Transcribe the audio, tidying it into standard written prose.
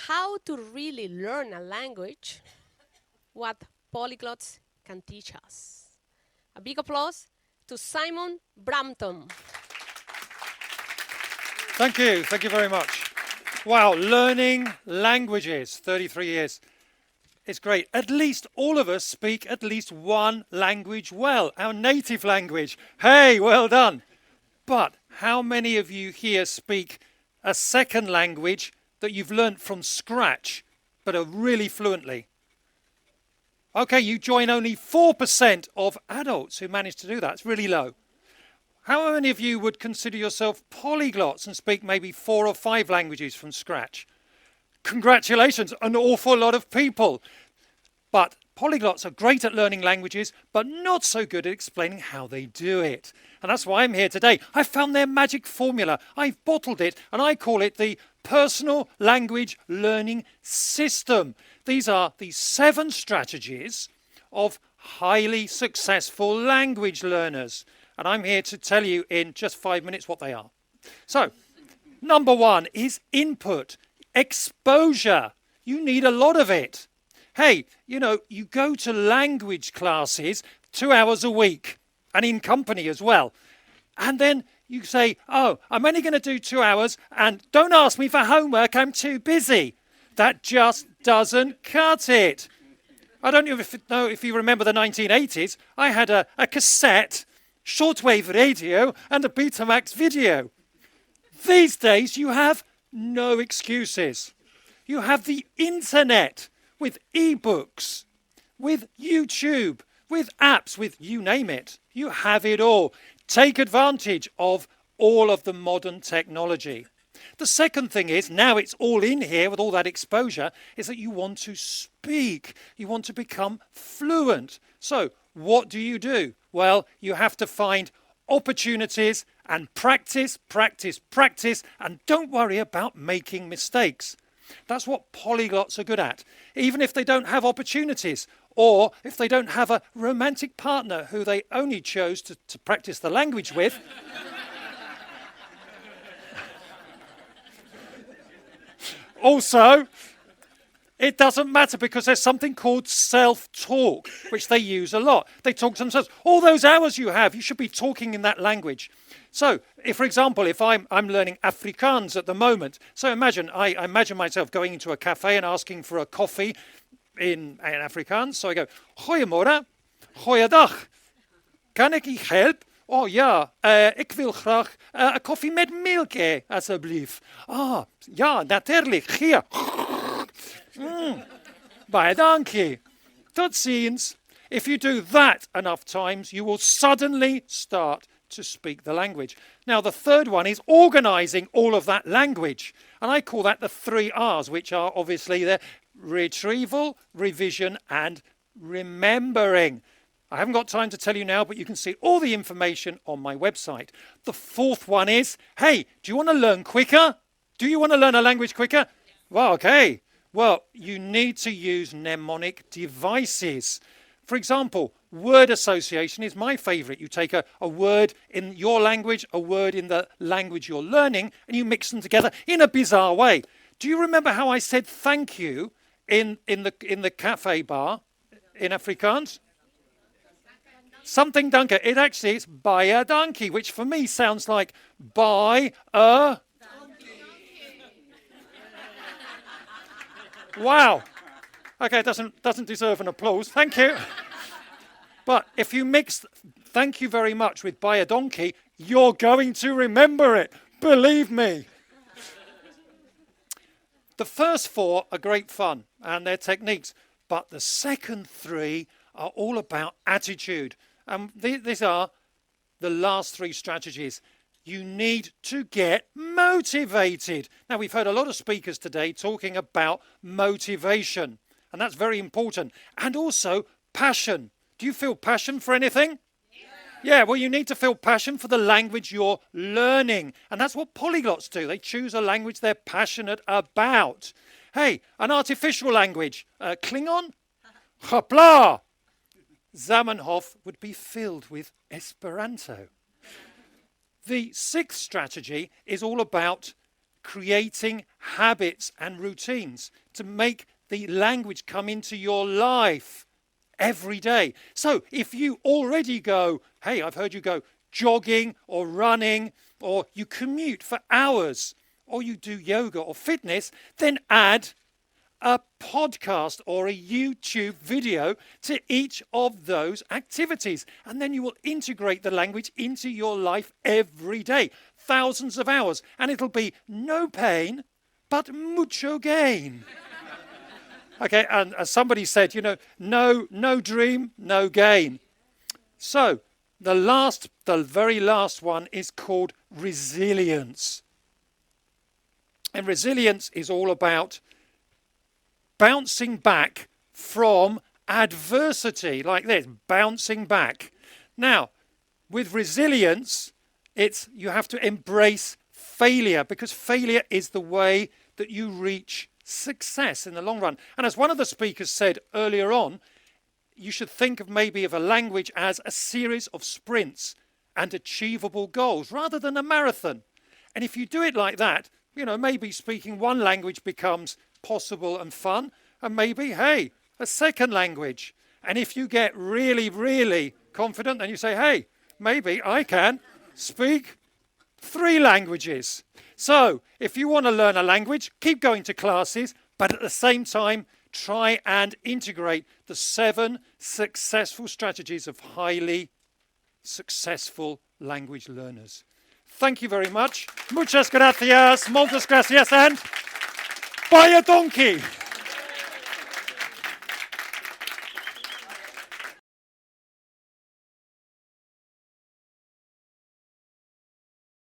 how to really learn a language, what polyglots can teach us. A big applause to Simon Brampton. Thank you very much. Wow, learning languages, 33 years. It's great. At least all of us speak at least one language well, our native language. Hey, well done. But how many of you here speak a second language that you've learnt from scratch, but are really fluently? Okay, you join only 4% of adults who manage to do that. It's really low. How many of you would consider yourself polyglots and speak maybe 4 or 5 languages from scratch? Congratulations, an awful lot of people. But polyglots are great at learning languages, but not so good at explaining how they do it. And that's why I'm here today. I found their magic formula. I've bottled it, and I call it the Personal Language Learning System. These are the 7 strategies of highly successful language learners. And I'm here to tell you in just 5 minutes what they are. So, number 1 is input, exposure. You need a lot of it. Hey, you go to language classes 2 hours a week and in company as well. And then you say, oh, I'm only going to do 2 hours and don't ask me for homework, I'm too busy. That just doesn't cut it. I don't know if you remember the 1980s. I had a cassette, shortwave radio and a Betamax video. These days you have no excuses. You have the internet with e-books, with YouTube, with apps, with you name it. You have it all. Take advantage of all of the modern technology. The second thing is, now it's all in here with all that exposure, is that you want to speak. You want to become fluent. So what do? Well, you have to find opportunities and practice, practice, practice, and don't worry about making mistakes. That's what polyglots are good at. Even if they don't have opportunities, or if they don't have a romantic partner who they only chose to practice the language with. Also, it doesn't matter because there's something called self-talk, which they use a lot. They talk to themselves. All those hours you have, you should be talking in that language. So, for example, if I'm learning Afrikaans at the moment, so I imagine myself going into a cafe and asking for a coffee in Afrikaans. So I go, Goeiemorgen, goeiedag, kan ik je helpen? Oh ja, ik wil graag een koffie met melk, alsjeblieft. Ah, ja, natuurlijk, hier. Baie dankie. Tot ziens. If you do that enough times, you will suddenly start to speak the language. Now, the third one is organizing all of that language. And I call that the 3 R's, which are obviously the retrieval, revision, and remembering. I haven't got time to tell you now, but you can see all the information on my website. The 4th one is, hey, do you want to learn quicker? Do you want to learn a language quicker? Well, okay. Well, you need to use mnemonic devices. For example, word association is my favorite. You take a word in your language, a word in the language you're learning, and you mix them together in a bizarre way. Do you remember how I said thank you in the cafe bar in Afrikaans? Something danke. It actually is baie dankie, which for me sounds like buy a... Wow. Okay, it doesn't deserve an applause. Thank you. But if you mix thank you very much with buy a donkey, you're going to remember it. Believe me. The first 4 are great fun and they're techniques, but the second 3 are all about attitude. And these are the last 3 strategies. You need to get motivated. Now, we've heard a lot of speakers today talking about motivation, and that's very important. And also passion. Do you feel passion for anything? Yeah, well, you need to feel passion for the language you're learning. And that's what polyglots do. They choose a language they're passionate about. Hey, an artificial language. Klingon? Hopla! Zamenhof would be filled with Esperanto. The 6th strategy is all about creating habits and routines to make the language come into your life every day. So if you already go, hey, I've heard you go jogging or running, or you commute for hours, or you do yoga or fitness, then add a podcast or a YouTube video to each of those activities. And then you will integrate the language into your life every day, thousands of hours. And it'll be no pain, but mucho gain. Okay, and as somebody said, no dream, no gain. So the very last one is called resilience. And resilience is all about bouncing back from adversity, like this, bouncing back. Now, with resilience, you have to embrace failure, because failure is the way that you reach success in the long run. And as one of the speakers said earlier on, you should think of a language as a series of sprints and achievable goals rather than a marathon. And if you do it like that, maybe speaking one language becomes possible and fun, and maybe, hey, a second language. And if you get really, really confident, then you say, hey, maybe I can speak 3 languages. So if you want to learn a language, keep going to classes, but at the same time, try and integrate the 7 successful strategies of highly successful language learners. Thank you very much. Muchas gracias, moltes gracias, and buy a donkey.